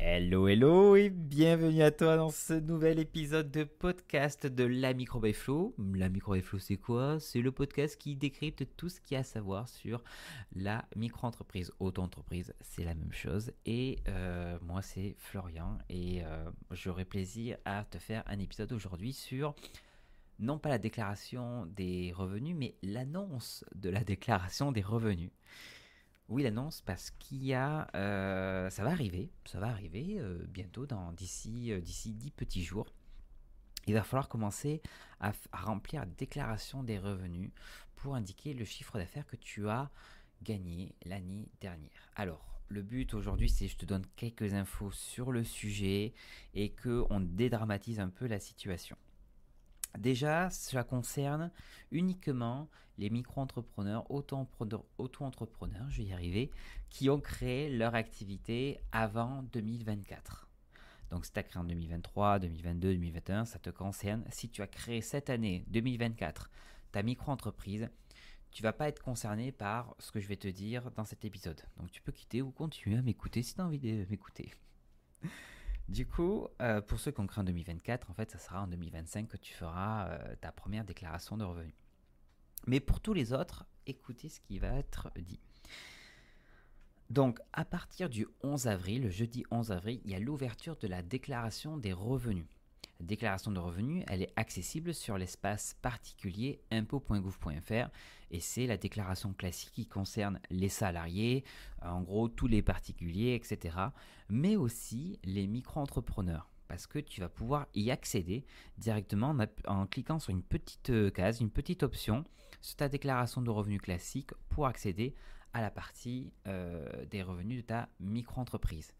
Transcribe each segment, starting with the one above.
Hello, hello et bienvenue à toi dans ce nouvel épisode de podcast de La Micro by Flo. La Micro by Flo, c'est quoi? C'est le podcast qui décrypte tout ce qu'il y a à savoir sur la micro-entreprise. Auto-entreprise, c'est la même chose. Et moi, c'est Florian et j'aurai plaisir à te faire un épisode aujourd'hui sur non pas la déclaration des revenus, mais l'annonce de la déclaration des revenus. Oui, l'annonce parce qu'il y a, ça va arriver bientôt d'ici 10 petits jours. Il va falloir commencer à remplir la déclaration des revenus pour indiquer le chiffre d'affaires que tu as gagné l'année dernière. Alors, le but aujourd'hui, c'est que je te donne quelques infos sur le sujet et que on dédramatise un peu la situation. Déjà, cela concerne uniquement les micro-entrepreneurs, auto-entrepreneurs, je vais y arriver, qui ont créé leur activité avant 2024. Donc si tu as créé en 2023, 2022, 2021, ça te concerne. Si tu as créé cette année 2024 ta micro-entreprise, tu ne vas pas être concerné par ce que je vais te dire dans cet épisode. Donc tu peux quitter ou continuer à m'écouter si tu as envie de m'écouter. Du coup, pour ceux qui ont créé en 2024, en fait, ça sera en 2025 que tu feras ta première déclaration de revenus. Mais pour tous les autres, écoutez ce qui va être dit. Donc, à partir du 11 avril, le jeudi 11 avril, il y a l'ouverture de la déclaration des revenus. La déclaration de revenus, elle est accessible sur l'espace particulier impôts.gouv.fr et c'est la déclaration classique qui concerne les salariés, en gros tous les particuliers, etc. Mais aussi les micro-entrepreneurs parce que tu vas pouvoir y accéder directement en cliquant sur une petite case, une petite option sur ta déclaration de revenus classique pour accéder à la partie des revenus de ta micro-entreprise.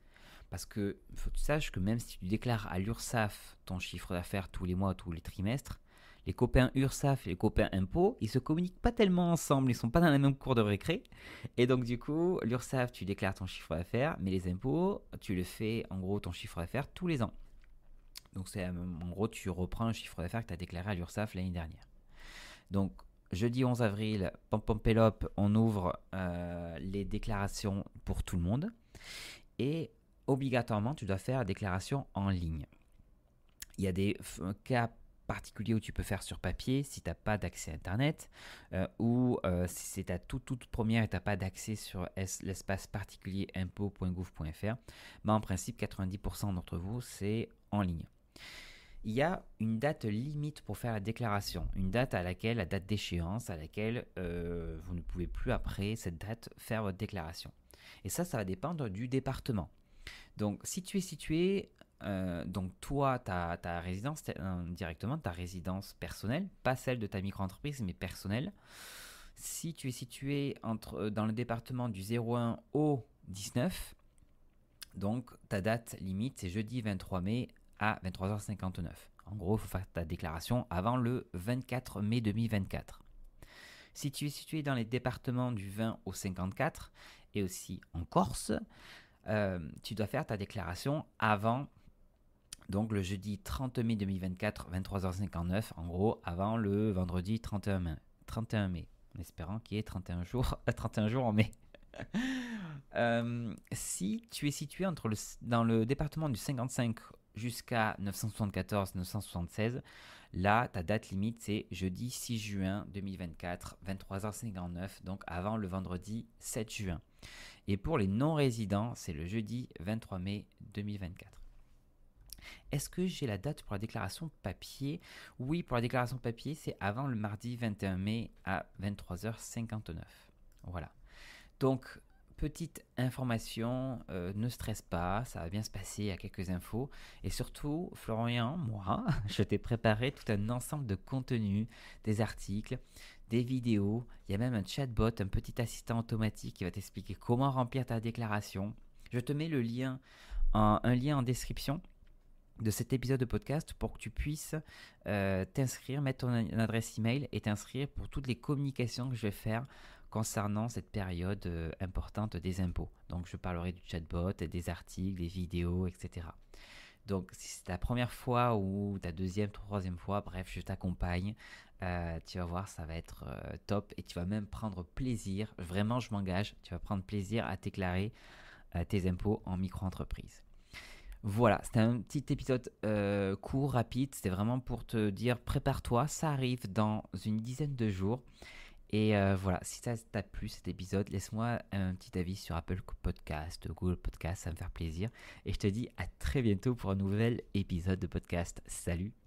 Parce que faut que tu saches que même si tu déclares à l'URSSAF ton chiffre d'affaires tous les mois, tous les trimestres, les copains URSSAF et les copains impôts, ils se communiquent pas tellement ensemble, ils sont pas dans la même cour de récré. Et donc du coup, l'URSSAF, tu déclares ton chiffre d'affaires, mais les impôts, tu le fais en gros ton chiffre d'affaires tous les ans. Donc c'est en gros, tu reprends un chiffre d'affaires que tu as déclaré à l'URSSAF l'année dernière. Donc jeudi 11 avril, pom pom pélope, on ouvre les déclarations pour tout le monde. Et obligatoirement, tu dois faire la déclaration en ligne. Il y a des cas particuliers où tu peux faire sur papier si tu n'as pas d'accès à Internet ou si c'est ta toute première et tu n'as pas d'accès sur l'espace particulier impôts.gouv.fr. Mais en principe, 90% d'entre vous, c'est en ligne. Il y a une date limite pour faire la déclaration, une date à laquelle, la date d'échéance à laquelle vous ne pouvez plus après cette date faire votre déclaration. Et ça va dépendre du département. Donc, si tu es situé, donc toi, ta résidence directement, ta résidence personnelle, pas celle de ta micro-entreprise, mais personnelle. Si tu es situé dans le département du 01 au 19, donc ta date limite, c'est jeudi 23 mai à 23h59. En gros, il faut faire ta déclaration avant le 24 mai 2024. Si tu es situé dans les départements du 20 au 54 et aussi en Corse, tu dois faire ta déclaration avant donc le jeudi 30 mai 2024, 23h59, en gros, avant le vendredi 31 mai, en espérant qu'il y ait 31 jours, 31 jours en mai. Si tu es situé dans le département du 55 jusqu'à 974-976, là, ta date limite, c'est jeudi 6 juin 2024, 23h59, donc avant le vendredi 7 juin. Et pour les non-résidents, c'est le jeudi 23 mai 2024. Est-ce que j'ai la date pour la déclaration papier? Oui, pour la déclaration papier, c'est avant le mardi 21 mai à 23h59. Voilà. Donc, petite information, ne stresse pas, ça va bien se passer, il y a quelques infos. Et surtout, Florian, moi, je t'ai préparé tout un ensemble de contenus, des articles, des vidéos. Il y a même un chatbot, un petit assistant automatique qui va t'expliquer comment remplir ta déclaration. Je te mets un lien en description de cet épisode de podcast pour que tu puisses t'inscrire, mettre ton adresse email et t'inscrire pour toutes les communications que je vais faire concernant cette période importante des impôts. Donc je parlerai du chatbot, des articles, des vidéos, etc. Donc si c'est ta première fois ou ta deuxième, troisième fois, bref, je t'accompagne. Tu vas voir, ça va être top et tu vas même prendre plaisir, vraiment je m'engage, tu vas prendre plaisir à déclarer tes impôts en micro-entreprise. Voilà, c'était un petit épisode court, rapide. C'était vraiment pour te dire, prépare-toi, ça arrive dans une dizaine de jours. Et voilà, si ça t'a plu cet épisode, laisse-moi un petit avis sur Apple Podcast, Google Podcast, ça va me faire plaisir. Et je te dis à très bientôt pour un nouvel épisode de podcast. Salut!